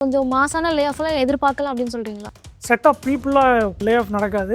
கொஞ்சம் மாசான லே ஆஃப்லாம் எதிர்பார்க்கலாம் அப்படின்னு சொல்கிறீங்களா? செட் ஆஃப் பீப்புளாக லே ஆஃப் நடக்காது.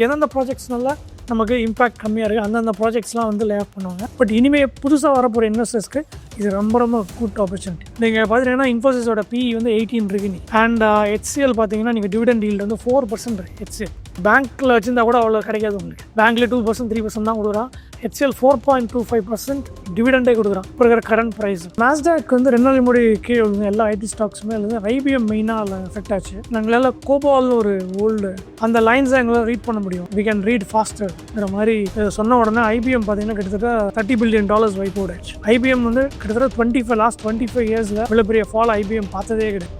எந்தெந்த ப்ராஜெக்ட்ஸ்னால நமக்கு இம்பேக்ட் கம்மியாக இருக்குது அந்தந்த ப்ராஜெக்ட்ஸ்லாம் வந்து லே ஆஃப் பண்ணுவாங்க. பட் இனிமேல் புதுசாக வரப்போகிற இன்வெஸ்டர்ஸ்க்கு இது ரொம்ப ரொம்ப குட் ஆப்பர்ச்சுனிட்டி. நீங்கள் பார்த்தீங்கன்னா இன்ஃபோசிஸோட பிஇ வந்து 18 இருக்குன்னு, அண்ட் HCL பார்த்தீங்கன்னா நீங்கள் டிவிடெண்ட் ஈல்டு வந்து 4% இருக்குது. HCL பேங்க்கில் வச்சுருந்தா கூட அவ்வளோ கிடைக்காது உங்களுக்கு. பேங்க்கில் 2% 3% தான் கொடுக்குறான். HCL 4.25% டிவிடெண்டே கொடுக்குறான் இப்போ இருக்கிற கரண்ட் ப்ரைஸ். நாஸ்டாக் வந்து 2 நாள் முடி கீழே விழுந்து எல்லா ஐடி ஸ்டாக்ஸுமே இல்லை. IBM மெயினாக அதில் எஃபெக்ட் ஆச்சு. நாங்களால் கோபால்னு ஒரு ஓல்டு அந்த லைன்ஸை எங்களால் ரீட் பண்ண முடியும். வி கேன் ரீட் ஃபாஸ்டர்ங்கிற மாதிரி சொன்ன உடனே IBM பார்த்தீங்கன்னா கிட்டத்தட்ட $30 பில்லியன் வைப் அவுட் ஆச்சு. IBM வந்து கிட்டத்தட்ட லாஸ்ட் 25 இயர்ஸில் இவ்வளோ பெரிய ஃபால் IBM பார்த்ததே கிடையாது.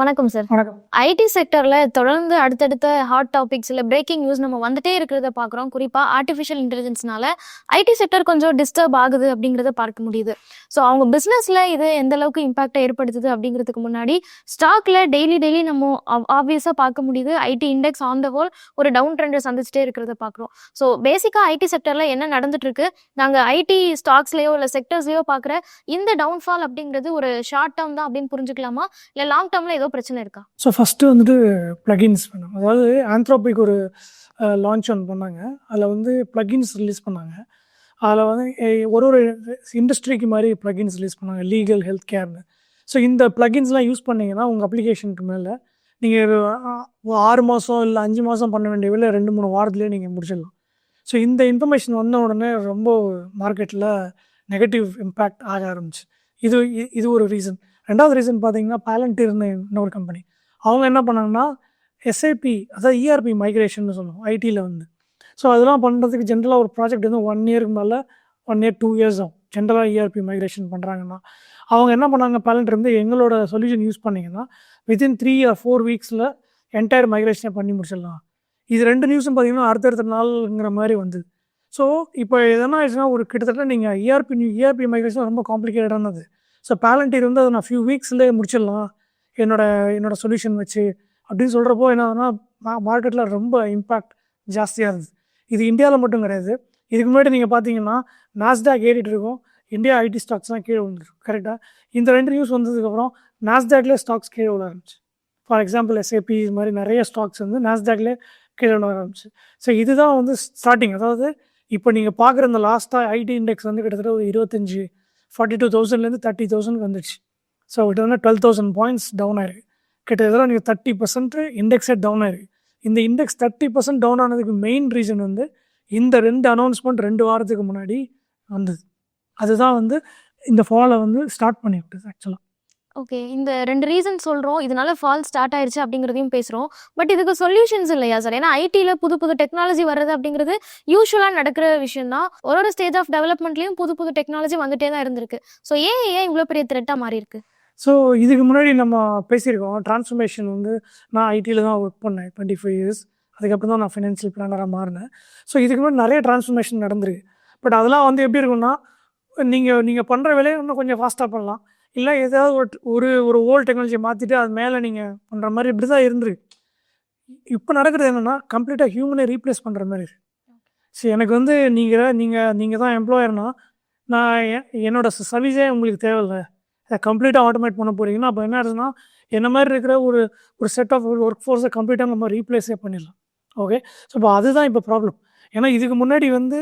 வணக்கம் சார். வணக்கம். ஐடி செக்டர்ல தொடர்ந்து அடுத்தடுத்த ஹாட் டாபிக்ஸ் இல்லை பிரேக்கிங் நியூஸ் நம்ம வந்துட்டே இருக்கிறத பார்க்குறோம். குறிப்பாக ஆர்டிஃபிஷியல் இன்டெலிஜென்ஸ்னால ஐடி செக்டர் கொஞ்சம் டிஸ்டர்ப் ஆகுது அப்படிங்கிறத பார்க்க முடியுது. ஸோ அவங்க பிஸ்னஸில் இது எந்த அளவுக்கு இம்பாக்டை ஏற்படுத்துது அப்படிங்கிறதுக்கு முன்னாடி ஸ்டாக்ல டெய்லி நம்ம ஆப்வியஸாக பார்க்க முடியுது. ID index on the whole ஒரு டவுன் ட்ரெண்டை சந்திச்சுட்டே இருக்கிறத பார்க்குறோம். ஸோ பேசிக்காக ஐடி செக்டரில் என்ன நடந்துட்டு இருக்கு, நாங்கள் ஐடி ஸ்டாக்ஸ்லேயோ இல்லை செக்டர்ஸ்லேயோ பார்க்குற இந்த டவுன்ஃபால் அப்படிங்கிறது ஒரு ஷார்ட் டேர்ம் தான் அப்படின்னு புரிஞ்சுக்கலாமா, இல்லை லாங் டேர்மில் பிரச்சனை இருக்கா? ஸோ ஃபஸ்ட்டு வந்துட்டு ப்ளகின்ஸ் பண்ணாங்க. அதாவது ஆந்த்ரோபிக் ஒரு லான்ச் ஒன்று பண்ணாங்க. அதில் வந்து ப்ளகின்ஸ் ரிலீஸ் பண்ணாங்க. அதில் வந்து ஒரு இண்டஸ்ட்ரிக்கு மாதிரி ப்ளகின்ஸ் ரிலீஸ் பண்ணாங்க, லீகல், ஹெல்த் கேர்னு. ஸோ இந்த ப்ளகின்ஸ்லாம் யூஸ் பண்ணிங்கன்னா உங்கள் அப்ளிகேஷனுக்கு மேலே நீங்கள் 6 மாதம் இல்லை 5 மாதம் பண்ண வேண்டிய வேலை 2-3 வாரத்துலேயே நீங்கள் முடிச்சிடலாம். ஸோ இந்த இன்ஃபர்மேஷன் வந்த உடனே ரொம்ப மார்க்கெட்டில் நெகட்டிவ் இம்பேக்ட் ஆக ஆரம்பிச்சு. இது ஒரு ரீசன். ரெண்டாவது ரீசன் பார்த்தீங்கன்னா பாலண்டியர்னு இன்னொரு கம்பெனி. அவங்க என்ன பண்ணாங்கன்னா SAP, அதாவது ERP மைக்ரேஷன் சொல்லுவோம் ஐடியில் வந்து. ஸோ அதெல்லாம் பண்ணுறதுக்கு ஜென்ரலாக ஒரு ப்ராஜெக்ட் வந்து 1 இயருக்கு மேலே 1 இயர் 2 இயர்ஸ் ஆகும் ஜென்ரலாக ERP மைக்ரேஷன் பண்ணுறாங்கன்னா. அவங்க என்ன பண்ணாங்க, பாலண்டியர் வந்து எங்களோட சொல்யூஷன் யூஸ் பண்ணிங்கன்னா வித்தின் 3 or 4 வீக்ஸில் என்டையர் மைக்ரேஷனை பண்ணி முடிச்சிடலாம். இது 2 நியூஸும் பார்த்தீங்கன்னா அடுத்தடுத்த நாளுங்கிற மாதிரி வந்து. ஸோ இப்போ எதனா ஆச்சுன்னா ஒரு கிட்டத்தட்ட நீங்கள் ERP மைக்ரேஷன் ரொம்ப காம்ப்ளிகேட்டடானது. ஸோ பாலண்டியர் வந்து அதை நான் ஃபியூ வீக்ஸ்லேயே முடிச்சிடலாம் என்னோட சொல்யூஷன் வச்சு அப்படின்னு சொல்கிறப்போ என்னன்னா மார்க்கெட்டில் ரொம்ப இம்பேக்ட் ஜாஸ்தியாக இருந்தது. இது இந்தியாவில் மட்டும் கிடையாது. இதுக்கு முன்னாடி நீங்கள் பார்த்தீங்கன்னா நாஸ்டாக் ஏறிட்டு இருக்கும், இந்தியா ஐடி ஸ்டாக்ஸ்லாம் கீழே விழுந்துருக்கும். கரெக்டாக இந்த 2 நியூஸ் வந்ததுக்கப்புறம் நாஸ்டாக்லேயே ஸ்டாக்ஸ் கீழே விழ ஆரம்பிச்சு. ஃபார் எக்ஸாம்பிள் SAP இது மாதிரி நிறைய ஸ்டாக்ஸ் வந்து நாஸ்டாக்லேயே கீழே விழ ஆரம்பிச்சு. ஸோ இதுதான் வந்து ஸ்டார்டிங். அதாவது இப்போ நீங்கள் பார்க்குற இந்த லாஸ்ட்டாக ஐடி இண்டெக்ஸ் வந்து கிட்டத்தட்ட ஒரு 42,000லேருந்து 30,000 வந்துடுச்சு. ஸோ இது வந்து 12,000 பாயிண்ட்ஸ் டவுன் ஆயிருக்கு. கிட்டத்தட்ட நீங்கள் 30% இண்டெக்ஸே டவுன் ஆயிருக்கு. இந்த இண்டெக்ஸ் 30% டவுன் ஆனதுக்கு மெயின் ரீசன் வந்து இந்த 2 அனௌன்ஸ்மெண்ட் 2 வாரத்துக்கு முன்னாடி வந்தது. அதுதான் வந்து இந்த ஃபாலை வந்து ஸ்டார்ட் பண்ணி விட்டுது ஆக்சுவலாக. ஓகே, இந்த 2 ரீசன் சொல்கிறோம், இதனால ஃபால் ஸ்டார்ட் ஆயிடுச்சு அப்படிங்கிறதையும் பேசுகிறோம். பட் இதுக்கு சொல்யூஷன்ஸ் இல்லையா சார்? ஏன்னா ஐடியில் புது டெக்னாலஜி வர்றது அப்படிங்கிறது யூஸ்வலாக நடக்கிற விஷயம் தான். ஒரு ஸ்டேஜ் ஆஃப் டெவலப்மெண்ட்லேயும் புது டெக்னாலஜி வந்துட்டே தான் இருந்திருக்கு. ஸோ ஏன் இவ்வளோ பெரிய த்ரெட்டாக மாறி இருக்கு? ஸோ இதுக்கு முன்னாடி நம்ம பேசியிருக்கோம் டிரான்ஸ்ஃபர்மேஷன் வந்து. நான் ஐடியில் தான் ஒர்க் பண்ணேன் 25 இயர்ஸ். அதுக்கப்புறம் தான் நான் ஃபினான்ஷியல் பிளானராக மாறினேன். ஸோ இதுக்கு முன்னாடி நிறைய டிரான்ஸ்ஃபர்மேஷன் நடந்திருக்கு. பட் அதெல்லாம் வந்து எப்படி இருக்குன்னா, நீங்கள் பண்ணுற வேலையை இன்னும் கொஞ்சம் ஃபாஸ்ட்டாக பண்ணலாம், இல்லை ஏதாவது ஒரு ஓல்டு டெக்னாலஜியை மாற்றிட்டு அது மேலே நீங்கள் பண்ணுற மாதிரி இப்படி தான் இருந்துருக்கு. இப்போ நடக்கிறது என்னென்னா கம்ப்ளீட்டாக ஹியூமனை ரீப்ளேஸ் பண்ணுற மாதிரி இருக்குது. ஸோ எனக்கு வந்து நீங்கள் தான் எம்ப்ளாயர்னால் நான் என்னோட சர்வீஸே உங்களுக்கு தேவையில்லை, அதை கம்ப்ளீட்டாக ஆட்டோமேட் பண்ண போகிறீங்கன்னா அப்போ என்ன ஆகுதுன்னா என்ன மாதிரி இருக்கிற ஒரு செட் ஆஃப் ஒர்க் ஃபோர்ஸை கம்ப்ளீட்டாக நம்ம ரீப்ளேஸே பண்ணிடலாம். ஓகே, ஸோ இப்போ அதுதான் இப்போ ப்ராப்ளம். ஏன்னா இதுக்கு முன்னாடி வந்து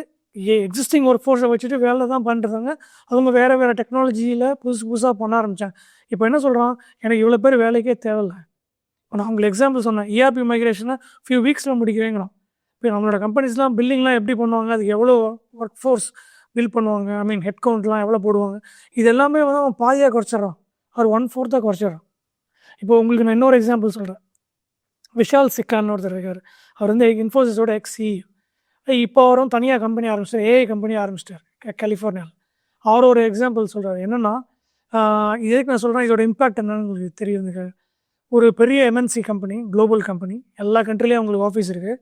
எக்ஸிஸ்டிங் ஒர்க் ஃபோர்ஸை வச்சுட்டு வேலை தான் பண்ணுறாங்க. அவங்க வேறு டெக்னாலஜியில் புதுசாக பண்ண ஆரம்பித்தாங்க. இப்போ என்ன சொல்கிறான், எனக்கு இவ்வளோ பேர் வேலைக்கே தேவையில்லை. நான் உங்களுக்கு எக்ஸாம்பிள் சொன்னேன், ERP மைக்ரேஷனை ஃபியூ வீக்ஸில் முடிக்கிறேங்கிறான். இப்போ நம்மளோட கம்பெனிஸ்லாம் பில்லிங்லாம் எப்படி பண்ணுவாங்க, அதுக்கு எவ்வளோ ஒர்க் ஃபோர்ஸ் பில் பண்ணுவாங்க, ஹெட் கவுண்ட்லாம் எவ்வளோ போடுவாங்க, இது எல்லாமே வந்து அவன் பாதியாக குறைச்சிட்றான், அவர் 1/4 குறைச்சிட்றான். இப்போ உங்களுக்கு நான் இன்னொரு எக்ஸாம்பிள் சொல்கிறேன். விஷால் சிக்கான்னு ஒருத்தர் இருக்கார். அவர் வந்து இன்ஃபோசிஸோட CEO. இப்போ அவரும் தனியாக கம்பெனி ஆரம்பிச்சிட்டார், AI கம்பெனி ஆரம்பிச்சிட்டார் கலிஃபோர்னியாவில். அவர் ஒரு எக்ஸாம்பிள் சொல்கிறார். என்னென்னா இதுக்கு நான் சொல்கிறேன், இதோட இம்பேக்ட் என்னன்னு உங்களுக்கு தெரியுதுங்க. ஒரு பெரிய MNC கம்பெனி, குளோபல் கம்பெனி, எல்லா கண்ட்ரிலையும் அவங்களுக்கு ஆஃபீஸ் இருக்குது.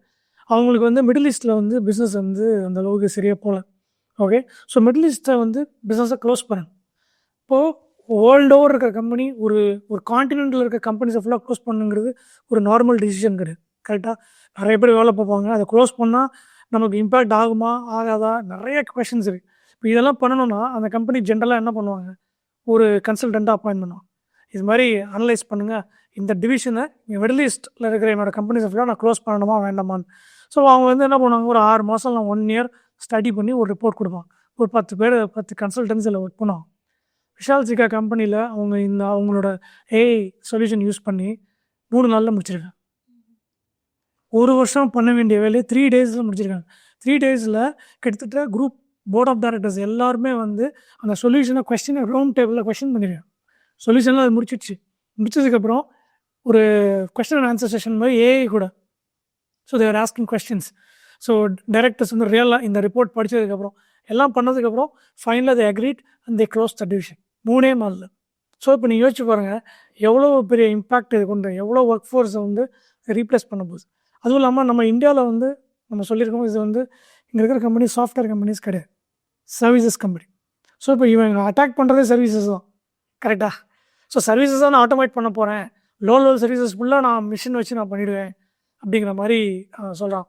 அவங்களுக்கு வந்து மிடில் ஈஸ்ட்டில் வந்து பிஸ்னஸ் வந்து அந்த அளவுக்கு சரியாக போகல. ஓகே, ஸோ மிடில் ஈஸ்ட்டை வந்து பிஸ்னஸை க்ளோஸ் பண்ணணும். இப்போது வேர்ல்டு ஓவர் இருக்கிற கம்பெனி ஒரு கான்டினென்ட்டில் இருக்க கம்பெனிஸை ஃபுல்லாக க்ளோஸ் பண்ணுங்கிறது ஒரு நார்மல் டிசிஷன் கிடையாது. கரெக்டாக நிறைய பேர் வேலை பார்ப்பாங்க. அதை க்ளோஸ் பண்ணால் நமக்கு இம்பேக்ட் ஆகுமா ஆகாதா நிறைய கொஷின்ஸ் இருக்குது. இப்போ இதெல்லாம் பண்ணணும்னா அந்த கம்பெனி ஜென்ரலாக என்ன பண்ணுவாங்க, ஒரு கன்சல்டண்ட்டாக அப்பாயின்ட் பண்ணுவாங்க. இது மாதிரி அனலைஸ் பண்ணுங்கள், இந்த டிவிஷனை மிடில் ஈஸ்ட்டில் இருக்கிற என்னோடய கம்பெனிஸை ஃபுல்லாக நான் க்ளோஸ் பண்ணணுமா வேண்டாமான்னு. ஸோ அவங்க வந்து என்ன பண்ணுவாங்க, ஒரு 6 மாதம் நான் 1 இயர் ஸ்டடி பண்ணி ஒரு ரிப்போர்ட் கொடுப்பாங்க. ஒரு 10 கன்சல்டன்ஸ் இதில் ஒர்க் பண்ணுவாங்க. விஷால் சிக்கா கம்பெனியில் அவங்க அவங்களோட ஏஐ சொல்யூஷன் யூஸ் பண்ணி 3 நாளில் முடிச்சிருக்காங்க. 1 வருஷம் பண்ண வேண்டிய வேலையை 3 டேஸில் முடிச்சிருக்காங்க. 3 டேஸில் கிட்டத்தட்ட குரூப் போர்ட் ஆஃப் டைரக்டர்ஸ் எல்லாருமே வந்து அந்த சொல்யூஷனை கொஸ்டினை ரவுண்ட் டேபிளில் கொஸ்டின் பண்ணியிருக்காங்க. சொல்யூஷன்லாம் அது முடிச்சதுக்கப்புறம் ஒரு கொஸ்டின் அண்ட் ஆன்சர் செஷன் மாதிரி ஏஐ கூட. So they're asking questions. So directors வந்து ரியலாக இந்த ரிப்போர்ட் படித்ததுக்கப்புறம் எல்லாம் பண்ணதுக்கப்புறம் ஃபைனலாக they agreed and they close the division 3 நாளில். ஸோ இப்போ நீங்கள் யோசிச்சு பாருங்கள், எவ்வளோ பெரிய இம்பேக்ட் இது கொண்டு, எவ்வளோ ஒர்க் ஃபோர்ஸை வந்து ரீப்ளேஸ் பண்ண போகுது. அதுவும் இல்லாமல் நம்ம இந்தியாவில் வந்து நம்ம சொல்லியிருக்கோம், இது வந்து இங்கே இருக்கிற கம்பெனி சாஃப்ட்வேர் கம்பெனிஸ் கிடையாது, சர்வீசஸ் கம்பெனி. ஸோ இப்போ இவங்க அட்டாக் பண்ணுறதே சர்வீசஸ் தான், கரெக்டாக? ஸோ சர்வீசஸ் தான் நான் ஆட்டோமேட் பண்ண போகிறேன், லோ லெவல் சர்வீசஸ் ஃபுல்லாக நான் மிஷின் வச்சு நான் பண்ணிவிடுவேன் அப்படிங்கிற மாதிரி சொல்கிறான்.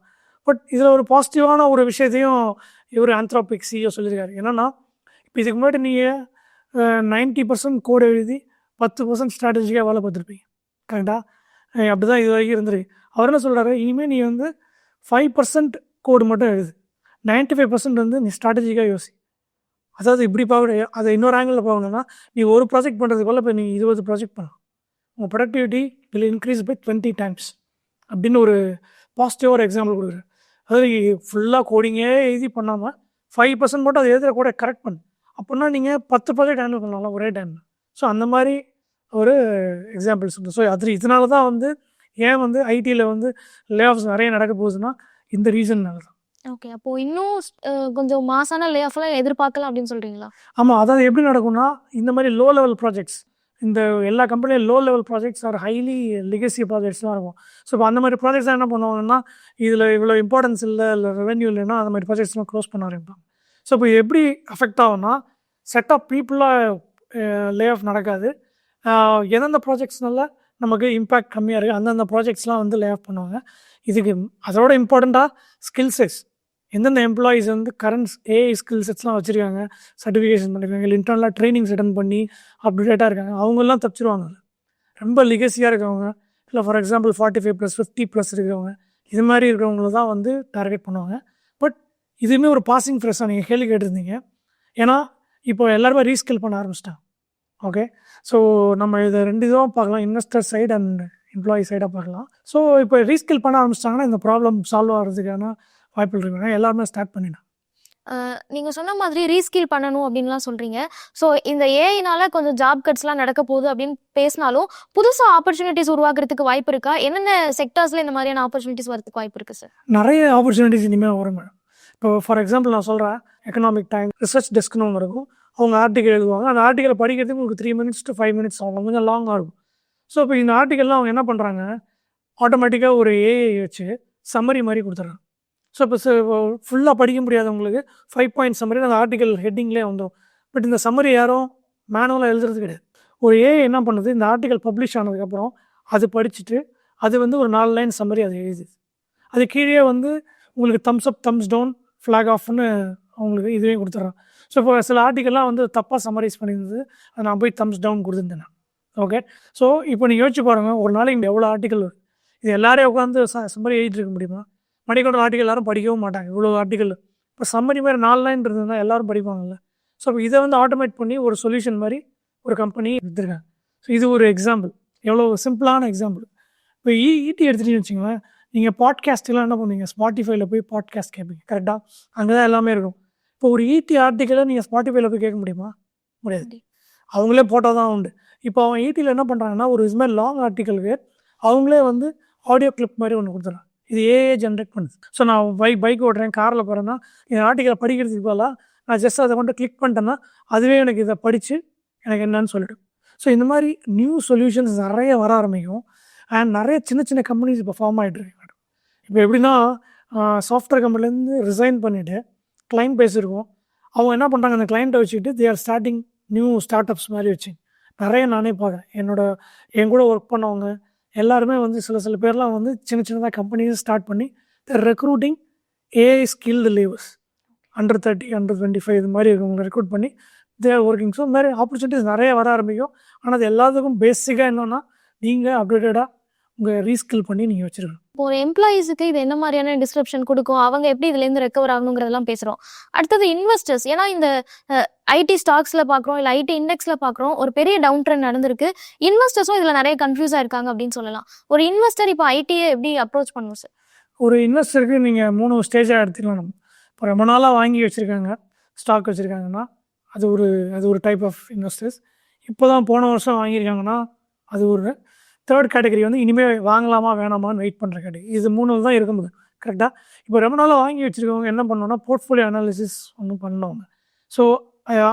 பட் இதில் ஒரு பாசிட்டிவான ஒரு விஷயத்தையும் இவர் ஆந்த்ரோபிக் சிஇஓ சொல்லியிருக்காரு. என்னென்னா, இப்போ இதுக்கு முன்னாடி நீங்கள் 90% கோடு எழுதி 10% ஸ்ட்ராட்டஜிக்காக வேலை பார்த்துருப்பீங்க, கரெக்டாக? அப்படி தான் இது வரைக்கும் இருந்துருக்கு. அவர் என்ன சொல்கிறாரு, இனிமேல் நீ வந்து 5% கோடு மட்டும் எழுது, 95% வந்து நீ ஸ்ட்ராட்டஜிக்காக யோசி. அதாவது இப்படி பார்க்க, அதை இன்னொரு ஆங்கிளில் பார்க்கணுன்னா, நீ ஒரு ப்ராஜெக்ட் பண்ணுறதுக்குள்ள இப்போ நீ 20 ப்ராஜெக்ட் பண்ணலாம், உங்கள் productivity will increase by 20 times அப்படின்னு ஒரு பாசிட்டிவாக ஒரு எக்ஸாம்பிள் கொடுக்குறேன். அதாவது ஃபுல்லாக கோடிங்கே எழுதி பண்ணாமல் 5% மட்டும் அதை எழுதுகிற கூட கரெக்ட் பண்ணு, அப்படின்னா நீங்கள் 10 ப்ராஜெக்ட் ஹேண்டில் பண்ணலாம் ஒரே டைமில். ஸோ அந்த மாதிரி ஒரு எக்ஸாம்பிள்ஸ் உண்டு. ஸோ இதனால தான் வந்து ஏன் வந்து ஐடியில் வந்து லே ஆஃப்ஸ் நிறைய நடக்க போகுதுன்னா இந்த ரீசன்னால தான். ஓகே, அப்போது இன்னும் கொஞ்சம் மாசான லே ஆஃப்லாம் எதிர்பார்க்கலாம் அப்படின்னு சொல்கிறீங்களா? ஆமாம், அதாவது எப்படி நடக்கும்னா, இந்த மாதிரி லோ லெவல் ப்ராஜெக்ட்ஸ், இந்த எல்லா கம்பெனியும் low level projects are highly legacy ப்ராஜெக்ட்ஸ்லாம் இருக்கும். ஸோ இப்போ அந்த மாதிரி ப்ராஜெக்ட்ஸ் என்ன பண்ணுவாங்கன்னா, இதில் இவ்வளோ இம்பார்ட்டன்ஸ் இல்லை ரெவென்யூ இல்லைன்னா அந்த மாதிரி ப்ராஜெக்ட்ஸ்லாம் க்ளோஸ் பண்ண ஆரம்பிப்பாங்க. ஸோ இப்போ எப்படி அஃபெக்ட் ஆகும்னா, செட் ஆஃப் பீப்புளாக லே ஆஃப் நடக்காது. எந்தெந்த ப்ராஜெக்ட்ஸ்னால நமக்கு இம்பேக்ட் கம்மியாக இருக்குது அந்தந்த ப்ராஜெக்ட்ஸ்லாம் வந்து லே ஆஃப் பண்ணுவாங்க. இதுக்கு அதோட இம்பார்ட்டண்ட்டாக ஸ்கில் செட்ஸ், எந்தெந்த எம்ப்ளாயீஸ் வந்து கரண்ட் ஏஐ ஸ்கில் செட்ஸ்லாம் வச்சுருக்காங்க, சர்டிஃபிகேஷன் பண்ணியிருக்காங்க, இல்லை இன்டர்னலாக ட்ரைனிங்ஸ் அட்டன் பண்ணி அப்டேட்டாக இருக்காங்க, அவங்கெல்லாம் தப்பிச்சிருவாங்க. ரொம்ப லிகசியாக இருக்கவங்க, இல்லை ஃபார் எக்ஸாம்பிள் 45+, 50+ இருக்கிறவங்க, இது மாதிரி இருக்கிறவங்கள தான் வந்து டார்கெட் பண்ணுவாங்க. பட் இதுவுமே ஒரு பாசிங் ஃப்ரெஷ்ஷாக நீங்கள் கேள்வி கேட்டிருந்தீங்க. ஏன்னா இப்போ எல்லாருமே ரீஸ்கில் பண்ண ஆரம்பிச்சிட்டாங்க. ஓகே, ஸோ நம்ம இதை 2 இதுவும் பார்க்கலாம், இன்வெஸ்டர் சைடு அண்ட் எம்ப்ளாயி சைடாக பார்க்கலாம். ஸோ இப்போ ரீஸ்கில் பண்ண ஆரம்பிச்சிட்டாங்கன்னா இந்த ப்ராப்ளம் சால்வ் ஆகிறதுக்கான வாய்ப்புகள் இருக்குங்க, எல்லாருமே ஸ்டார்ட் பண்ணிடலாம். நீங்கள் சொன்ன மாதிரி ரீஸ்கில் பண்ணணும் அப்படின்லாம் சொல்கிறீங்க. ஸோ இந்த ஏஐனால கொஞ்சம் ஜாப் கட்ஸ்லாம் நடக்க போகுது அப்படின்னு பேசினாலும் புதுசாக ஆப்பர்ச்சுனிட்டிஸ் உருவாக்குறதுக்கு வாய்ப்பு இருக்கா? என்னென்ன செக்டர்ஸில் இந்த மாதிரியான ஆப்பர்ச்சுனிட்டிஸ் வரதுக்கு வாய்ப்பு இருக்குது சார்? நிறைய ஆப்பர்ச்சுனிட்டிஸ் இனிமேல் வரும் மேடம். இப்போ ஃபார் எக்ஸாம்பிள் நான் சொல்கிறேன், எக்கனாமிக் டைம் ரிசர்ச் டெஸ்க்னு ஒன்று இருக்கும், அவங்க ஆர்டிக்கல் எழுதுவாங்க. அந்த ஆர்டிக்கலை படிக்கிறதுக்கு உங்களுக்கு 3 minutes to 5 minutes ஆகும், கொஞ்சம் லாங்காக இருக்கும். ஸோ இப்போ இந்த ஆர்டிக்கல்லாம் அவங்க என்ன பண்ணுறாங்க, ஆட்டோமேட்டிக்காக ஒரு ஏஐ வச்சு சம்மரி மாதிரி கொடுத்துட்றாங்க. ஸோ இப்போ ஃபுல்லாக படிக்க முடியாதவங்களுக்கு 5 point சம்மரி அந்த ஆர்டிக்கல் ஹெட்டிங்லேயே வந்துடும். பட் இந்த சம்மரி யாரும் மேனுவலாக எழுதுறது கிடையாது. ஒரு ஏஐ என்ன பண்ணுது, இந்த ஆர்டிக்கல் பப்ளிஷ் ஆனதுக்கப்புறம் அது படிச்சுட்டு அது வந்து ஒரு 4 லைன் சம்மரி அது எழுதுது. அது கீழே வந்து உங்களுக்கு thumbs up, thumbs down, flag ஆஃப்னு அவங்களுக்கு இதுவே கொடுத்துட்றான். ஸோ இப்போ சில ஆர்டிக்கல்லாம் வந்து தப்பாக சம்மரைஸ் பண்ணியிருந்தது, அதை நான் போய் தம்ஸ் டவுன் கொடுத்துருந்தேன். ஓகே, ஸோ இப்போ நீங்கள் யோசிச்சு பாருங்கள், ஒரு நாளைக்கு எவ்வளோ ஆர்டிக்கல் வரும். இது எல்லாரையும் உட்காந்து சம்மரி எழுதிட்டு இருக்க முடியுமா? மணிக்கொண்ட ஆர்டிக்கல் எல்லாரும் படிக்கவும் மாட்டாங்க, இவ்வளோ ஆர்டிக்கல். இப்போ சம்மரி மாதிரி 4 லைன் இருந்ததுன்னா எல்லாரும் படிப்பாங்கல்ல. ஸோ இப்போ இதை வந்து ஆட்டோமேட் பண்ணி ஒரு சொல்யூஷன் மாதிரி ஒரு கம்பெனி எடுத்துருக்காங்க. ஸோ இது ஒரு எக்ஸாம்பிள், எவ்வளோ சிம்பிளான எக்ஸாம்பிள். இப்போ ஈடி எடுத்துகிட்டீங்கன்னு வச்சுங்களேன், நீங்கள் பாட்காஸ்ட்லாம் என்ன பண்ணுவீங்க, ஸ்பாட்டிஃபைல போய் பாட்காஸ்ட் கேட்பீங்க, கரெக்டாக? அங்கே தான் எல்லாமே இருக்கும். இப்போ ஒரு ஈடி ஆர்டிக்கலை நீங்கள் ஸ்பாட்டிஃபைல போய் கேட்க முடியுமா? முடியாது, அவங்களே போட்டால் தான் உண்டு. இப்போ அவங்க ஈடியில் என்ன பண்ணுறாங்கன்னா, ஒரு இது மாதிரி லாங் ஆர்டிக்கலுக்கு அவங்களே வந்து ஆடியோ கிளிப் மாதிரி ஒன்று கொடுத்துட்றாங்க. இது ஏஏ ஜென்ரேட் பண்ணுது. ஸோ நான் பைக் ஓட்டுறேன், காரில் போகிறேன்னா இந்த ஆர்டிக்கலை படிக்கிறதுக்கு பதிலாக நான் ஜஸ்ட் அதை கொண்டு கிளிக் பண்ணிட்டேன்னா அதுவே எனக்கு இதை படித்து எனக்கு என்னன்னு சொல்லிடும். ஸோ இந்த மாதிரி நியூ சொல்யூஷன்ஸ் நிறைய வர ஆரம்பிக்கும். அண்ட் நிறைய சின்ன சின்ன கம்பெனிஸ் இப்போ ஃபார்ம் ஆகிட்டுருக்கு மேடம். இப்போ எப்படின்னா, சாஃப்ட்வேர் கம்பெனிலேருந்து ரிசைன் பண்ணிவிட்டு கிளைண்ட் பேசியிருக்கோம், அவங்க என்ன பண்ணுறாங்க, அந்த கிளைண்ட்டை வச்சுக்கிட்டு they are starting new start ups மாதிரி வச்சு நிறைய நானே பார்க்குறேன். என் கூட ஒர்க் பண்ணவங்க எல்லாருமே வந்து சில பேர்லாம் வந்து சின்னதாக கம்பெனிஸ் ஸ்டார்ட் பண்ணி recruiting AI skilled labours, under 30, under 25 இது மாதிரி இருக்கவங்க ரெக்ரூட் பண்ணி தேர் ஒர்க்கிங். ஸோ இந்த மாதிரி ஆப்பர்ச்சுனிட்டிஸ் நிறைய வர ஆரம்பிக்கும். ஆனால் அது எல்லாத்துக்கும் பேசிக்காக என்னென்னா நீங்கள் அப்டேட்டடாக உங்கள் ரீஸ்கில் பண்ணி நீங்கள் வச்சுருக்கணும். இப்போ ஒரு எம்ப்ளாயீஸுக்கு இது என்ன மாதிரியான டிஸ்கிரிப்ஷன் கொடுக்கும், அவங்க எப்படி இதுலேருந்து ரெக்கவர் ஆகணுங்கிறதெல்லாம் பேசுகிறோம். அடுத்தது இன்வெஸ்டர்ஸ், ஏன்னா இந்த ஐடி ஸ்டாக்ஸில் பார்க்குறோம், இல்லை ஐடி இண்டெக்ஸில் பார்க்குறோம், ஒரு பெரிய டவுன் ட்ரெண்ட் நடந்திருக்கு. இன்வெஸ்டர்ஸும் இதில் நிறைய கன்ஃபியூஸாக இருக்காங்க அப்படின்னு சொல்லலாம். ஒரு இன்வெஸ்டர் இப்போ ஐடியை எப்படி அப்ரோச் பண்ணணும் சார்? ஒரு இன்வெஸ்டருக்கு நீங்கள் 3 ஸ்டேஜாக எடுத்துக்கலாம். நம்ம இப்போ ரொம்ப நாளாக வாங்கி வச்சுருக்காங்க, ஸ்டாக் வச்சுருக்காங்கன்னா அது ஒரு டைப் ஆஃப் இன்வெஸ்டர்ஸ். இப்போ தான் போன வருஷம் வாங்கியிருக்காங்கன்னா அது ஒரு தேர்ட் கேட்டகரி. வந்து இனிமேல் வாங்கலாமா வேணாமான்னு வெயிட் பண்ணுற கேட்டகரி. இது 3 தான் இருக்கும்போது கரெக்டாக. இப்போ ரொம்ப நாளாக வாங்கி வச்சுருக்கவங்க என்ன பண்ணணும்னா போர்ட்ஃபோலியோ அனாலிசிஸ் ஒன்றும் பண்ணணும். ஸோ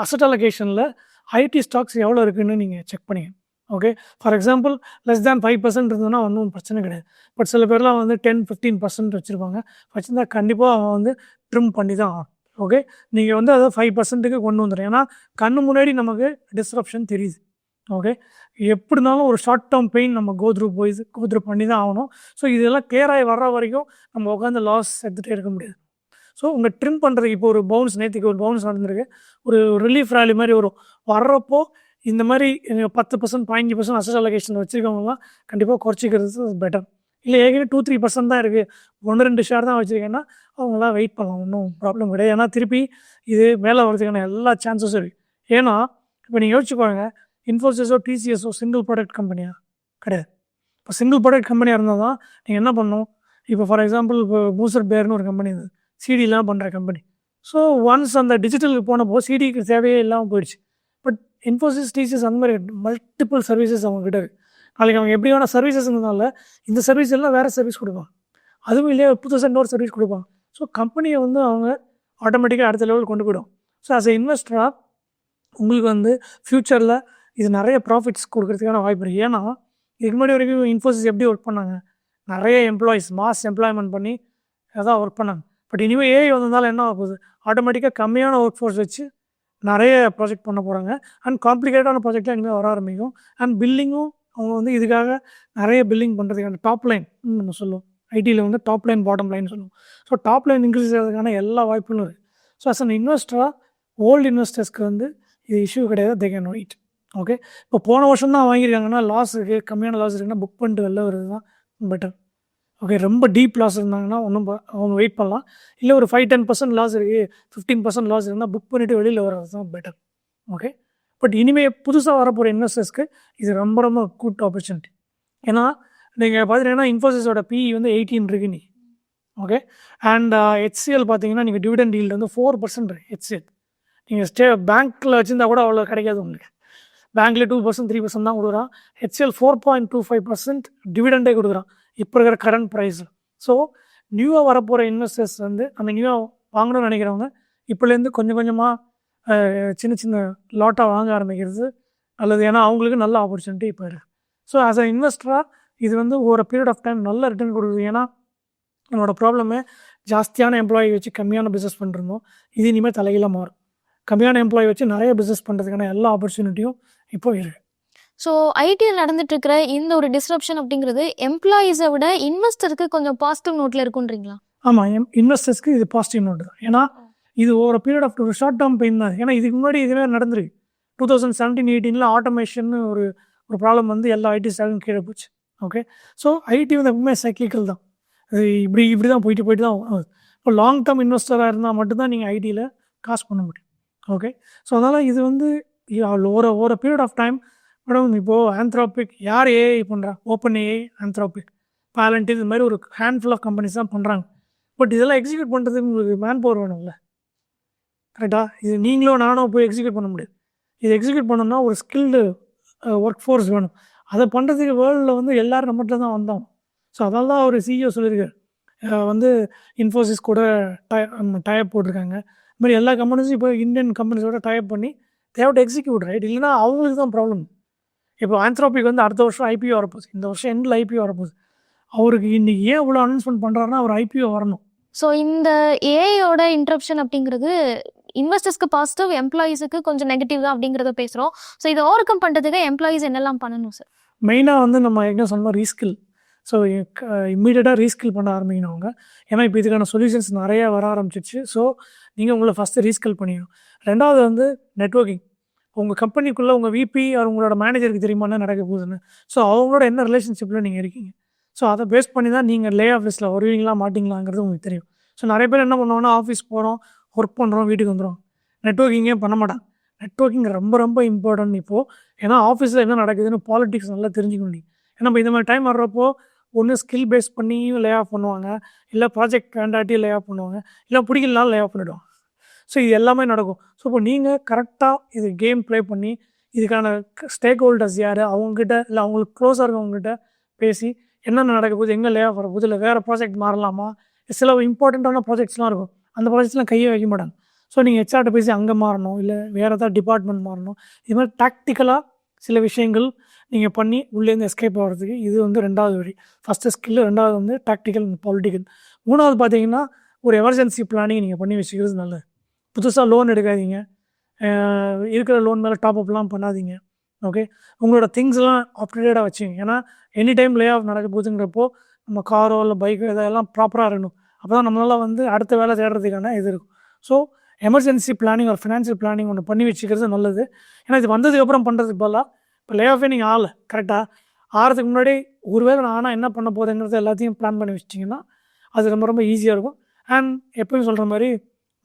அசட் அலோகேஷனில் ஐடி ஸ்டாக்ஸ் எவ்வளோ இருக்குதுன்னு நீங்கள் செக் பண்ணிங்க. Okay, for example less than 5% இருந்ததுன்னா ஒன்றும் பிரச்சனை கிடையாது. பட் சில பேர்லாம் வந்து 10-15% வச்சுருப்பாங்க. வச்சுருந்தா கண்டிப்பாக அவன் வந்து ட்ரிம் பண்ணி தான் ஆகும். ஓகே, நீங்கள் வந்து அதை 5%க்கு கொண்டு வந்துடும். ஏன்னா கண்ணு முன்னாடி நமக்கு டிஸ்ரப்ஷன் தெரியுது. ஓகே, எப்படி இருந்தாலும் ஒரு ஷார்ட் டேர்ம் பெயின் நம்ம கோத்ரூ பண்ணி தான் ஆகணும். ஸோ இதெல்லாம் கிளியராகி வர்ற வரைக்கும் நம்ம உட்காந்து லாஸ் எடுத்துகிட்டே இருக்க முடியாது. ஸோ உங்கள் ட்ரிம் பண்ணுறதுக்கு இப்போ ஒரு பவுன்ஸ், நேற்றுக்கு ஒரு பவுன்ஸ் நடந்திருக்கு, ஒரு ரிலீஃப் ரேலி மாதிரி வர்றப்போ இந்த மாதிரி 10% 15% அசட் அலோகேஷன் வச்சுருக்கவங்கலாம் கண்டிப்பாக குறைச்சிக்கிறது பெட்டர். இல்லை ஏற்கனவே 2-3% தான் இருக்குது, 1-2 ஷேர் தான் வச்சுருக்கேன்னா அவங்களாம் வெயிட் பண்ணலாம், ஒன்றும் ப்ராப்ளம் கிடையாது. ஏன்னா திருப்பி இது மேலே வரதுக்கான எல்லா சான்சஸும் இருக்குது. ஏன்னா இப்போ நீங்கள் யோசிச்சுக்கோங்க, இன்ஃபோசிஸோ டிசிஎஸோ சிங்கிள் ப்ராடக்ட் கம்பெனியாக கிடையாது. இப்போ சிங்கிள் ப்ராடக்ட் கம்பெனியாக இருந்தால் தான் நீங்கள் என்ன பண்ணணும். இப்போ ஃபார் எக்ஸாம்பிள் இப்போ மூசர் பேர்னு ஒரு கம்பெனி இருக்குது, சிடிலாம் பண்ணுற கம்பெனி. ஸோ ஒன்ஸ் அந்த டிஜிட்டலுக்கு போனப்போ சிடிக்கு தேவையே இல்லாமல் போயிடுச்சு. பட் இன்ஃபோசிஸ், டிசிஎஸ் அந்த மாதிரி மல்டிபிள் சர்வீசஸ் அவங்ககிட்ட இருக்குது. நாளைக்கு அவங்க எப்படி வேணால் சர்வீசஸ்னால இந்த சர்வீஸ் எல்லாம் வேறு சர்வீஸ் கொடுப்பாங்க, அதுவும் இல்லையா புதுசாக இன்னொரு சர்வீஸ் கொடுப்பாங்க. ஸோ கம்பெனியை வந்து அவங்க ஆட்டோமேட்டிக்காக அடுத்த லெவல் கொண்டு போயிடும். ஸோ ஆஸ் எ இன்வெஸ்டராக உங்களுக்கு வந்து ஃப்யூச்சரில் இது நிறைய ப்ராஃபிட்ஸ் கொடுக்கறதுக்கான வாய்ப்பு இருக்குது. ஏன்னா இதுக்கு முன்னாடி வரைக்கும் இன்ஃபோசிஸ் எப்படி ஒர்க் பண்ணாங்க, நிறைய எம்ப்ளாயிஸ் மாஸ் எம்ப்ளாய்மெண்ட் பண்ணி அதான் ஒர்க் பண்ணாங்க. பட் இனிமேல் ஏஐ வந்ததால் என்ன ஆகுது, ஆட்டோமேட்டிக்காக கம்மியான ஒர்க் ஃபோர்ஸ் வச்சு நிறைய ப்ராஜெக்ட் பண்ண போகிறாங்க. அண்ட் காம்ப்ளிகேட்டான ப்ராஜெக்டாக இனிமேல் வர ஆரம்பிக்கும். அண்ட் பில்லிங்கும் அவங்க வந்து இதுக்காக நிறைய பில்லிங் பண்ணுறதுக்கான டாப் லைன் நம்ம சொல்லுவோம், ஐடியில் வந்து டாப் லைன் பாட்டம் லைன் சொல்லுவோம். ஸோ டாப் லைன் இன்க்ரீஸ் ஆகிறதுக்கான எல்லா வாய்ப்புகளும் இருக்குது. ஸோ அஸ் அன் இன்வெஸ்டராக ஓல்டு இன்வெஸ்டர்ஸ்க்கு வந்து இது இஷ்யூ கிடையாது, தே கேன் வெயிட். ஓகே, இப்போ போன வருஷம் தான் வாங்கியிருக்காங்கன்னா லாஸ் இருக்குது, கம்மியான லாஸ் இருக்குன்னா புக் பண்ணிட்டு வெளில வருது தான் பெட்டர். ஓகே, ரொம்ப டீப் லாஸ் இருந்தாங்கன்னா அவங்க வெயிட் பண்ணலாம். இல்லை ஒரு 5-10% லாஸ் இருக்குது, 15% லாஸ் இருந்தால் புக் பண்ணிவிட்டு வெளியில் வர்றது தான் பெட்டர். ஓகே, பட் இனிமேல் புதுசாக வரப்போகிற இன்வெஸ்டர்ஸ்க்கு இது ரொம்ப ரொம்ப குட் ஆப்பர்ச்சுனிட்டி. ஏன்னா நீங்கள் பார்த்தீங்கன்னா இன்ஃபோசிஸோட பிஇ வந்து 18 இருக்கு நீ. ஓகே, அண்ட் ஹெச்சிஎல் பார்த்தீங்கன்னா நீங்கள் டிவிடெண்ட் ஈல்டு வந்து 4% இருக்குது. ஹெச்சிஎல் நீங்கள் பேங்க்கில் வச்சுருந்தா கூட அவ்வளோ கிடைக்காது உங்களுக்கு. பேங்க்ல 2%, 3% தான் கொடுக்குறான். ஹெச்சிஎல் 4.25% டிவிடெண்டே கொடுக்குறான் இப்போ இருக்கிற கரண்ட் ப்ரைஸில். ஸோ நியூவாக வரப்போகிற இன்வெஸ்டர்ஸ் வந்து அந்த நியூவாக வாங்கணும்னு நினைக்கிறவங்க இப்போலேருந்து கொஞ்சம் கொஞ்சமாக சின்ன சின்ன லாட்டாக வாங்க ஆரம்பிக்கிறது நல்லது. ஏன்னா அவங்களுக்கு நல்ல ஆப்பர்ச்சுனிட்டி இப்போ இருக்குது. ஸோ ஆஸ் அ இன்வெஸ்டராக இது வந்து ஒரு பீரியட் ஆஃப் டைம் நல்ல ரிட்டர்ன் கொடுக்குது. ஏன்னா நம்மளோட ப்ராப்ளமே ஜாஸ்தியான எம்ப்ளாயி வச்சு கம்மியான பிஸ்னஸ் பண்ணிருந்தோம், இது இனிமேல் தலைகீழாக மாறும். கம்மியான எம்ப்ளாயி வச்சு நிறைய பிஸ்னஸ் பண்ணுறதுக்கான எல்லா ஆப்பர்ச்சுனிட்டியும் இப்போ இருக்குது. ஸோ ஐடியில் நடந்துட்டு இருக்கிற இந்த ஒரு டிஸ்ரப்ஷன் அப்படிங்கிறது எம்ப்ளாயீஸை விட இன்வெஸ்டருக்கு கொஞ்சம் பாசிட்டிவ் நோட்டில் இருக்குன்றீங்களா? ஆமாம், இன்வெஸ்டர்ஸ்க்கு இது பாசிட்டிவ் நோட் தான். ஏன்னா இது ஒரு பீரியட் ஆஃப் ஒரு ஷார்ட் டேர்ம் பெயின் தான். ஏன்னா இதுக்கு முன்னாடி இதுவே நடந்திருக்கு. 2017-18 ஆட்டோமேஷன் ஒரு ப்ராப்ளம் வந்து எல்லா ஐடி ஸ்டாக்கும் கீழே போச்சு. ஓகே, ஸோ ஐடி வந்து எப்பவுமே சைக்கிளிக்கல் தான், இப்படி தான் போயிட்டு தான் ஆகுது. இப்போ லாங் டேர்ம் இன்வெஸ்டராக இருந்தால் மட்டும்தான் நீங்கள் ஐடியில் காசு பண்ண முடியும். ஓகே, ஸோ அதனால் இது வந்து ஒரு பீரியட் ஆஃப் டைம். மேடம் இப்போது ஆந்த்ரோபிக் யார் ஏஐ பண்ணுறா, ஓப்பன் ஏஐ, ஆந்த்ரோபிக், பேலண்ட், இது மாதிரி ஒரு ஹேண்ட்ஃபுல் ஆஃப் கம்பெனிஸ் தான் பண்ணுறாங்க. பட் இதெல்லாம் எக்ஸிக்யூட் பண்ணுறதுக்கு உங்களுக்கு மேன் பவர் வேணும்ல, கரெக்டாக? இது நீங்களும் நானும் போய் எக்ஸிக்யூட் பண்ண முடியாது. இது எக்ஸிக்யூட் பண்ணணும்னா ஒரு ஸ்கில்டு ஒர்க் ஃபோர்ஸ் வேணும். அதை பண்ணுறதுக்கு வேர்ல்டில் வந்து எல்லோரும் நம்மகிட்ட தான் வந்தோம். ஸோ அதனால தான் ஒரு சிஇஓ சொல்லியிருக்காரு, வந்து இன்ஃபோசிஸ் கூட டைப் போட்டிருக்காங்க. இது மாதிரி எல்லா கம்பெனிஸும் இப்போ இந்தியன் கம்பெனிஸோட டைப் பண்ணி தேவை எக்ஸிக்யூட், ரைட்? இல்லைன்னா அவங்களுக்கு தான் ப்ராப்ளம். இப்போ ஆந்த்ரோபிக் வந்து அடுத்த வருஷம் ஐபிஓ வரப்போகுது, இந்த வருஷம் எண்டில் ஐபிஓ வரப்போகுது. அவருக்கு இன்றைக்கி ஏன் இவ்வளோ அனௌன்ஸ்மெண்ட் பண்ணுறாருன்னா அவர் ஐபிஓ வரணும். ஸோ இந்த ஏஐயோட இன்ட்ரப்ஷன் அப்படிங்கிறது இன்வெஸ்டர்ஸ்க்கு பாசிட்டிவ், எம்ப்ளாயீஸுக்கு கொஞ்சம் நெகட்டிவ் தான் அப்படிங்கிறத பேசுகிறோம். ஸோ இதை ஓவர் கம் பண்ணுறதுக்கு எம்ப்ளாயீஸ் என்னெல்லாம் பண்ணணும் சார்? மெயினாக வந்து நம்ம என்ன சொன்னோம், ரீஸ்கில். ஸோ இம்மீடியட்டாக ரீஸ்கில் பண்ண ஆரம்பிக்கணும் அவங்க. ஏன்னா இப்போ இதுக்கான சொல்யூஷன்ஸ் நிறையா வர ஆரம்பிச்சிச்சு. ஸோ நீங்கள் உங்களை ஃபஸ்ட்டு ரீஸ்கில் பண்ணிக்கணும். ரெண்டாவது வந்து நெட்வொர்க்கிங். உங்கள் கம்பெனிக்குள்ளே உங்கள் விபி உங்களோட மேனேஜருக்கு தெரியுமா என்ன நடக்க போகுதுன்னு. ஸோ அவங்களோட என்ன ரிலேஷன்ஷிப்பில் நீங்கள் இருக்கீங்க. ஸோ அதை பேஸ் பண்ணி தான் நீங்கள் லே ஆஃபீஸில் வருவீங்களா மாட்டிங்களாங்கிறது உங்களுக்கு தெரியும். ஸோ நிறைய பேர் என்ன பண்ணுவாங்கன்னா ஆஃபீஸ் போகிறோம், ஒர்க் பண்ணுறோம், வீட்டுக்கு வந்துடும், நெட்ஒர்க்கிங்கே பண்ண மாட்டாங்க. நெட்ஒர்க்கிங் ரொம்ப ரொம்ப இம்பார்ட்டன்ட் இப்போது. ஏன்னா ஆஃபீஸில் என்ன நடக்குதுன்னு பாலிடிக்ஸ் நல்லா தெரிஞ்சுக்கணும் நீங்கள். ஏன்னா இப்போ இந்த மாதிரி டைம் வர்றப்போ ஒன்று ஸ்கில் பேஸ் பண்ணியும் லே ஆஃப் பண்ணுவாங்க, இல்லை ப்ராஜெக்ட் வேண்டாட்டியும் லே ஆஃப் பண்ணுவாங்க, இல்லை பிடிக்கலனாலும் லே ஆஃப் பண்ணிவிடுவாங்க. ஸோ இது எல்லாமே நடக்கும். ஸோ இப்போ நீங்கள் கரெக்டாக இது கேம் ப்ளே பண்ணி இதுக்கான ஸ்டேக் ஹோல்டர்ஸ் யார் அவங்ககிட்ட இல்லை அவங்களுக்கு க்ளோஸாக இருக்கவங்ககிட்ட பேசி என்னென்ன நடக்க போகுது, எங்கே லே ஆஃப் வர போகுது, இல்லை வேறு ப்ராஜெக்ட் மாறலாமா, சில இம்பார்ட்டண்ட்டான ப்ராஜெக்ட்ஸ்லாம் இருக்கும், அந்த ப்ராஜெக்ட்ஸ்லாம் கையே வைக்க மாட்டாங்க. ஸோ நீங்கள் ஹெச்ஆர்ட்ட பேசி அங்கே மாறணும், இல்லை வேறு ஏதாவது டிபார்ட்மெண்ட் மாறணும். இது மாதிரி டாக்டிக்கலாக சில விஷயங்கள் நீங்கள் பண்ணி உள்ளேருந்து எஸ்கேப் ஆகிறதுக்கு இது வந்து 2வது வழி. ஃபஸ்ட்டு ஸ்கில்லு, 2வது வந்து டாக்டிக்கல் அண்ட் பொலிட்டிக்கல். 3வது பார்த்தீங்கன்னா ஒரு எமர்ஜென்சி பிளானிங் நீங்கள் பண்ணி வச்சுக்கிறது நல்லது. புதுசாக லோன் எடுக்காதீங்க, இருக்கிற லோன் மேலே டாப்அப்லாம் பண்ணாதீங்க. ஓகே, உங்களோட திங்ஸ்லாம் அப்டேட்டாக வச்சுங்க. ஏன்னா எனி டைம் லே ஆஃப் நடக்க போகுதுங்கிறப்போ நம்ம காரோ இல்லை பைக்கோ இதெல்லாம் ப்ராப்பராக இருக்கணும். அப்போ தான் நம்மளால் வந்து அடுத்த வேலை தேடுறதுக்கான இது இருக்கும். ஸோ எமர்ஜென்சி பிளானிங் ஒரு ஃபினான்ஷியல் பிளானிங் ஒன்று பண்ணி வச்சுக்கிறது நல்லது. ஏன்னா இது வந்ததுக்கப்புறம் பண்ணுறதுக்கு பதிலாக இப்போ லே ஆஃபே நீங்கள் ஆகலை, கரெக்டாக ஆகிறதுக்கு முன்னாடி ஒருவேளை நான் ஆனால் என்ன பண்ண போகிறேங்கிறது எல்லாத்தையும் பிளான் பண்ணி வச்சிட்டிங்கன்னா அது ரொம்ப ரொம்ப ஈஸியாக இருக்கும். அண்ட் எப்பயும் சொல்கிற மாதிரி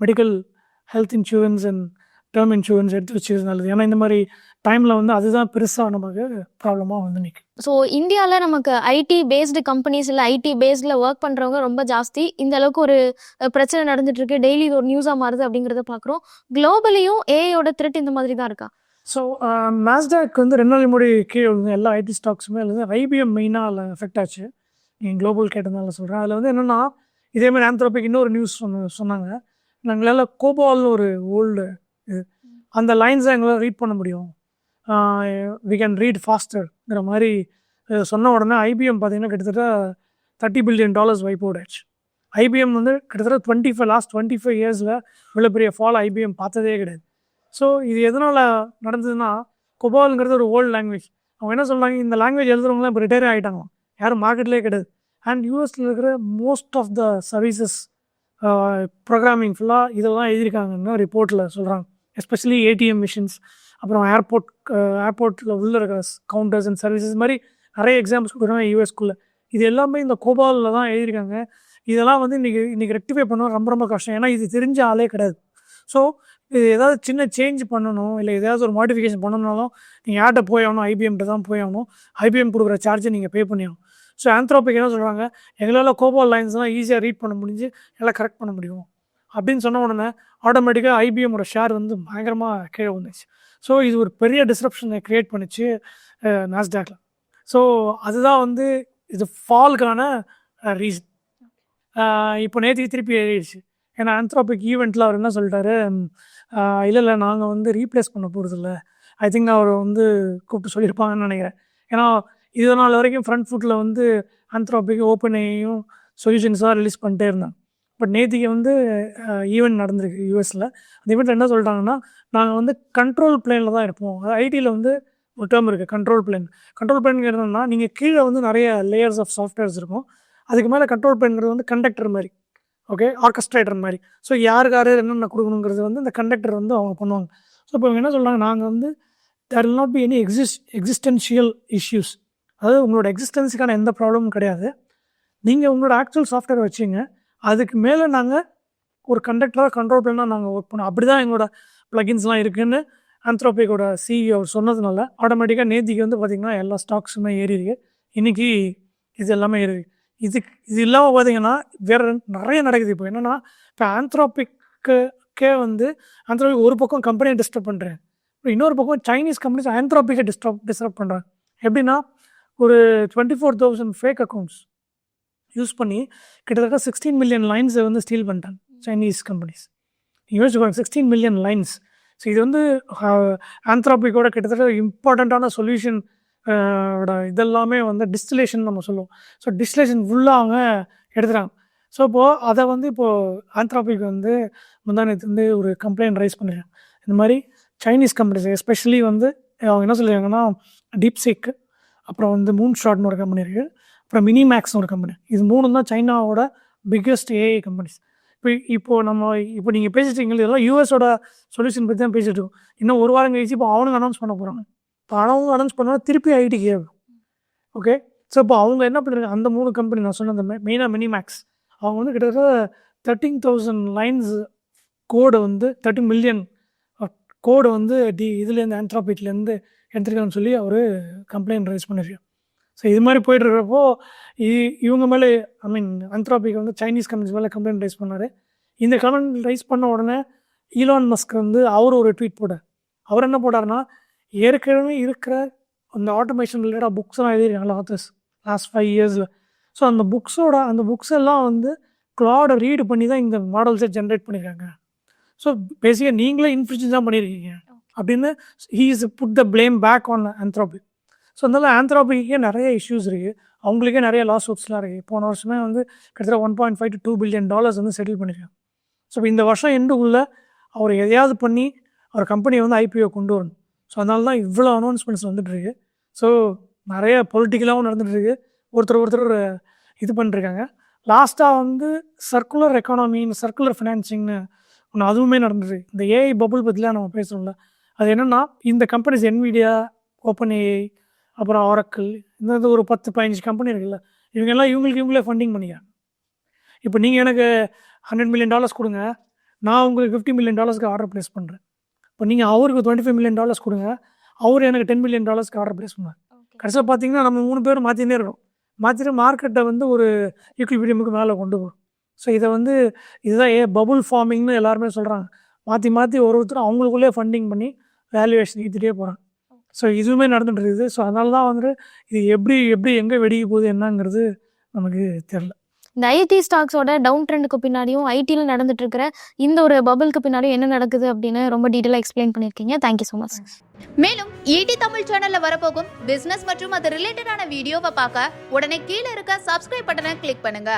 medical health insurance and term insurance எடுத்து வச்சுக்கிறது நல்லது. ஏன்னா இந்த மாதிரி டைமில் வந்து அதுதான் பெருசாக நமக்கு ப்ராப்ளமாக வந்து நிற்கும். ஸோ இந்தியாவில் நமக்கு ஐடி பேஸ்டு கம்பெனிஸ் இல்லை ஐடி பேஸ்டில் ஒர்க் பண்ணுறவங்க ரொம்ப ஜாஸ்தி. இந்த அளவுக்கு ஒரு பிரச்சனை நடந்துட்டுருக்கு, டெய்லி இது ஒரு நியூஸாக மாறுது அப்படிங்கிறத பார்க்குறோம். குளோபலியும் ஏஐயோட த்ரெட் இந்த மாதிரி தான் இருக்கா? ஸோ நாஸ்டாக் வந்து 2 நாள் முன்னாடி கீழே வந்து எல்லா ஐடி ஸ்டாக்ஸுமே இல்லை, ஐபிஎம் மெயினாக அதில் எஃபெக்ட் ஆச்சு. நீங்கள் குளோபல் கேட்டதுனால சொல்கிறேன். அதில் வந்து என்னென்னா இதேமாதிரி ஆந்த்ரோபிக் இன்னொரு நியூஸ் சொன்னாங்க. நாங்களால் கோபால்னு ஒரு ஓல்டு இது அந்த லைன்ஸை எங்களால் ரீட் பண்ண முடியும், வி கேன் ரீட் ஃபாஸ்டர்ங்கிற மாதிரி சொன்ன உடனே ஐபிஎம் பார்த்திங்கன்னா கிட்டத்தட்ட $30 பில்லியன் வைப் அவுட் ஆச்சு. ஐபிஎம் வந்து கிட்டத்தட்ட லாஸ்ட் 25 இயர்ஸில் இவ்வளோ பெரிய ஃபால் ஐபிஎம் பார்த்ததே கிடையாது. ஸோ இது எதனால் நடந்ததுன்னா, கொபால்ங்கிறது ஒரு ஓல்டு லாங்குவேஜ். அவங்க என்ன சொல்கிறாங்க, இந்த லாங்குவேஜ் எழுதுறவங்களாம் இப்போ ரிட்டையர் ஆகிட்டாங்களாம், யாரும் மார்க்கெட்லேயே கிடையாது. அண்ட் யூஎஸில் இருக்கிற most of the services programming ஃபுல்லாக இதெல்லாம் எழுதியிருக்காங்கன்னு ரிப்போர்ட்டில் சொல்கிறாங்க. எஸ்பெஷலி ஏடிஎம் மிஷின்ஸ், அப்புறம் ஏர்போர்ட்டில் உள்ள இருக்கிற கவுண்டர்ஸ் அண்ட் சர்வீசஸ் மாதிரி நிறைய எக்ஸாம்பிள்ஸ் கொடுக்குறாங்க யூஎஸ்குள்ளே. இது எல்லாமே இந்த கோபாலில் தான் எழுதியிருக்காங்க. இதெல்லாம் வந்து இன்றைக்கி ரெக்டிஃபை பண்ண ரொம்ப ரொம்ப கஷ்டம், ஏன்னா இது தெரிஞ்ச ஆளே கிடையாது. ஸோ இது ஏதாவது சின்ன சேஞ்ச் பண்ணணும், இல்லை ஏதாவது ஒரு மாடிஃபிகேஷன் பண்ணணும்னாலும் நீங்கள் யார்கிட்ட போய் ஆகணும், ஐபிஎம்கிட்ட தான் போய் ஆகணும். ஐபிஎம் கொடுக்குற சார்ஜை நீங்கள் பே பண்ணியாகணும். ஸோ ஆந்த்ரோபிக் என்ன சொல்கிறாங்க, எங்களால் கோபால் லைன்ஸ்லாம் ஈஸியாக ரீட் பண்ண முடிஞ்சு எல்லாம் கரெக்ட் பண்ண முடியும் அப்படின்னு சொன்ன உடனே ஆட்டோமேட்டிக்காக ஐபிஎம்மோட ஷேர் வந்து பயங்கரமாக கீழே வந்துச்சு. ஸோ இது ஒரு பெரிய டிஸ்ரப்ஷனை க்ரியேட் பண்ணிச்சு நாஸ்டாக்ல. ஸோ அதுதான் வந்து இது ஃபால்கான ரீசன். இப்போ நேற்று திருப்பி ஏறிடுச்சு. ஏன்னா ஆந்த்ரோபிக் ஈவெண்ட்டில் அவர் என்ன சொல்லிட்டாரு, இல்லை நாங்கள் வந்து ரீப்ளேஸ் பண்ண போகிறது இல்லை. ஐ திங்க் அவர் வந்து கூப்பிட்டு சொல்லியிருப்பாங்கன்னு நினைக்கிறேன். ஏன்னா இது நாள் வரைக்கும் ஃப்ரண்ட் ஃபுட்டில் வந்து ஆந்த்ரோபிக் ஓப்பனையும் சொல்யூஷன்ஸாக ரிலீஸ் பண்ணிட்டே இருந்தாங்க. பட் நேற்றுக்கு வந்து ஈவெண்ட் நடந்திருக்கு யூஎஸில். அந்த ஈவெண்ட்டில் என்ன சொல்லிட்டாங்கன்னா, நாங்கள் வந்து கண்ட்ரோல் பிளேனில் தான் இருப்போம். ஐடியில் வந்து ஒரு டேர்ம் இருக்குது, கண்ட்ரோல் பிளேன். கண்ட்ரோல் பிளேன்ங்கிறதுனா நீங்கள் கீழே வந்து நிறைய லேயர்ஸ் ஆஃப் சாஃப்ட்வேர்ஸ் இருக்கும், அதுக்கு மேலே கண்ட்ரோல் பிளேன்ங்கிறது வந்து கண்டக்டர் மாதிரி, ஓகே, ஆர்கஸ்ட்ரேட்டர் மாதிரி. ஸோ யாருக்கு என்னென்ன கொடுக்கணுங்கிறது வந்து இந்த கண்டக்டர் வந்து அவங்க பண்ணுவாங்க. ஸோ இப்போ இவங்க என்ன சொல்கிறாங்க, நாங்கள் வந்து there will not be any existential issues, அதாவது உங்களோட எக்ஸிஸ்டன்ஸுக்கான எந்த ப்ராப்ளமும் கிடையாது. நீங்கள் உங்களோட ஆக்சுவல் சாஃப்ட்வேர் வச்சுங்க, அதுக்கு மேலே நாங்கள் ஒரு கண்டக்டராக கண்ட்ரோல் பிளேனாக நாங்கள் ஒர்க் பண்ணோம். அப்படி தான் எங்களோட ப்ளகின்ஸ்லாம் இருக்குதுன்னு ஆந்த்ரோபிக்கோட சிஇஓ சொன்னதுனால ஆட்டோமேட்டிக்காக நேத்திக்கு வந்து பார்த்திங்கன்னா எல்லா ஸ்டாக்ஸுமே ஏறிருக்கு. இன்றைக்கி இது எல்லாமே ஏறிருக்கு. இது இல்லாமல் பார்த்தீங்கன்னா வேறு நிறைய நடக்குது. இப்போ என்னென்னா, இப்போ ஆந்த்ரோபிக்கே வந்து ஆந்த்ரோபிக் ஒரு பக்கம் கம்பெனியை டிஸ்டர்ப் பண்ணுறேன், இன்னொரு பக்கம் சைனீஸ் கம்பெனிஸ் ஆந்த்ரோபிக்கை டிஸ்டர்ப் பண்ணுறாங்க. எப்படின்னா, ஒரு 24,000 ஃபேக் அக்கௌண்ட்ஸ் யூஸ் பண்ணி கிட்டத்தட்ட 16 மில்லியன் லைன்ஸை வந்து ஸ்டீல் பண்ணிட்டாங்க சைனீஸ் கம்பெனிஸ். யோசிச்சுக்கோங்க, 16 மில்லியன் லைன்ஸ். ஸோ இது வந்து ஆந்த்ரோபிக்கோட கிட்டத்தட்ட இம்பார்ட்டண்ட்டான சொல்யூஷன் இதெல்லாமே வந்து டிஸ்டிலேஷன் நம்ம சொல்லுவோம். ஸோ டிஸ்டிலேஷன் ஃபுல்லாக அவங்க எடுத்துகிறாங்க. ஸோ இப்போது அதை வந்து இப்போது ஆந்த்ரோபிக் வந்து முந்தானத்து வந்து ஒரு கம்ப்ளைண்ட் ரைஸ் பண்ணிடுறாங்க. இந்த மாதிரி சைனீஸ் கம்பெனிஸ் எஸ்பெஷலி வந்து அவங்க என்ன சொல்லியிருக்காங்கன்னா, டீப்சீக், அப்புறம் வந்து மூன் ஷாட்னு ஒரு கம்பெனி இருக்குது, அப்புறம் மினிமேக்ஸ்னு ஒரு கம்பெனி. இது 3 தான் சைனாவோட பிக்கெஸ்ட் ஏஐ கம்பெனிஸ். இப்போ நீங்கள் பேசிட்டீங்க இதெல்லாம் யூஎஸோட சொல்யூஷன் பற்றி தான் பேசிட்டு இருக்கோம். இன்னும் ஒரு வாரம் கழிச்சு இப்போ அவனுங்க அனௌன்ஸ் பண்ண போகிறாங்க. இப்போ அவங்க அனௌன்ஸ் பண்ணால் திருப்பி ஐடி கேட்கும். ஓகே, ஸோ இப்போ அவங்க என்ன பண்ணுறாங்க, அந்த 3 கம்பெனி நான் சொன்ன அந்த மெயினாக மினிமேக்ஸ் அவங்க வந்து கிட்டத்தட்ட 13,000 லைன்ஸ் கோடை வந்து 30 மில்லியன் கோடை வந்து இதுலேருந்து ஆந்த்ராபிக்லேருந்து எடுத்துருக்கான்னு சொல்லி அவர் கம்ப்ளைண்ட் ரைஸ் பண்ணியிருக்காரு. ஸோ இது மாதிரி போயிட்டு இருக்கிறப்போ இவங்க மேலே ஆந்த்ராபிக் வந்து சைனீஸ் கம்பெனிஸ் மேலே கம்ப்ளைண்ட் ரைஸ் பண்ணார். இந்த கம்ப்ளைண்ட் ரைஸ் பண்ண உடனே ஈலான் மஸ்க் வந்து அவர் ஒரு ட்வீட் போட்டார். அவர் என்ன போட்டார்னா, ஏற்கனவே இருக்கிற அந்த ஆட்டோமேஷன் ரிலேட்டாக புக்ஸ்லாம் எழுதிருக்காங்களா ஆத்தர்ஸ் லாஸ்ட் 5 இயர்ஸில். ஸோ அந்த புக்ஸ் எல்லாம் வந்து க்ளாடை ரீடு பண்ணி தான் இந்த மாடல்ஸை ஜென்ரேட் பண்ணியிருக்காங்க. ஸோ பேசிக்காக நீங்களே இன்ஃப்ளூயன்ஸ் தான் பண்ணியிருக்கீங்க அப்படின்னு he's put the blame back on Anthropic. So அதனால் ஆந்த்ராபிக்கே நிறைய இஷ்யூஸ் இருக்குது, அவங்களுக்கே நிறைய லாஸ் சூட்ஸ்லாம் இருக்குது. போன வருஷமே வந்து கிட்டத்தட்ட $1.5 to $2 billion வந்து செட்டில் பண்ணியிருக்காங்க. ஸோ இந்த வருஷம் எண்டுக்குள்ளே அவர் எதையாவது பண்ணி அவர் கம்பெனியை வந்து ஐபிஓ கொண்டு வரணும். ஸோ அதனால தான் இவ்வளோ அனௌன்ஸ்மெண்ட்ஸ் வந்துட்டுருக்கு. ஸோ நிறைய பொலிட்டிக்கலாகவும் நடந்துகிட்ருக்கு, ஒருத்தர் இது பண்ணிருக்காங்க. லாஸ்ட்டாக வந்து சர்க்குலர் எக்கானமின்னு சர்க்குலர் ஃபினான்சிங்னு ஒன்று அதுவுமே நடந்துருக்கு. இந்த ஏஐ பபுள் பற்றிலாம் நம்ம பேசுகிறோம்ல, அது என்னென்னா இந்த கம்பெனிஸ் என்விடியா, ஓப்பன் ஏஐ, அப்புறம் ஆரக்கிள், இந்த ஒரு 10-15 கம்பெனி இருக்குல்ல, இவங்கெல்லாம் இவங்களே ஃபண்டிங் பண்ணிக்கிறாங்க. இப்போ நீங்கள் எனக்கு $100 million கொடுங்க, நான் உங்களுக்கு $50 million ஆர்டர் ப்ளேஸ் பண்ணுறேன். இப்போ நீங்கள் அவருக்கு $25 million கொடுங்க, அவர் எனக்கு $10 million ஆர்டர் ப்ளேஸ் பண்ணுவார். கடைசியில் பார்த்தீங்கன்னா நம்ம 3 பேரும் மாற்றினே இருக்கோம். மாற்றிட்டு மார்க்கெட்டை வந்து ஒரு ஈக்குவிலிபிரியமுக்கு மேலே கொண்டு போகும். ஸோ இதை வந்து இதுதான் பபுள் ஃபார்மிங்னு எல்லாருமே சொல்கிறாங்க. மாற்றி ஒருத்தரும் அவங்களுக்குள்ளே ஃபண்டிங் பண்ணி வேல்யூவேஷன் ஈத்துட்டே போகிறாங்க. ஸோ இதுவுமே நடந்துட்டு இருக்குது. ஸோ அதனால தான் வந்து இது எப்படி எங்கே வெடிக்க போகுது என்னங்கிறது நமக்கு தெரில. இந்த ஐடி ஸ்டாக்ஸோட டவுன் ட்ரெண்டுக்கு பின்னாடியும் ஐடியில் நடந்துட்டு இருக்கிற இந்த ஒரு பபிளுக்கு பின்னாடியும் என்ன நடக்குது அப்படின்னு ரொம்ப டீட்டெயிலாக எக்ஸ்பிளைன் பண்ணியிருக்கீங்க. Thank you so much. மேலும் ஈடி தமிழ் சேனல்ல வரப்போகும் பிசினஸ் மற்றும் அது ரிலேட்டடான வீடியோவை பார்க்க உடனே கீழே இருக்க சப்ஸ்கிரைப் பட்டனை கிளிக் பண்ணுங்க.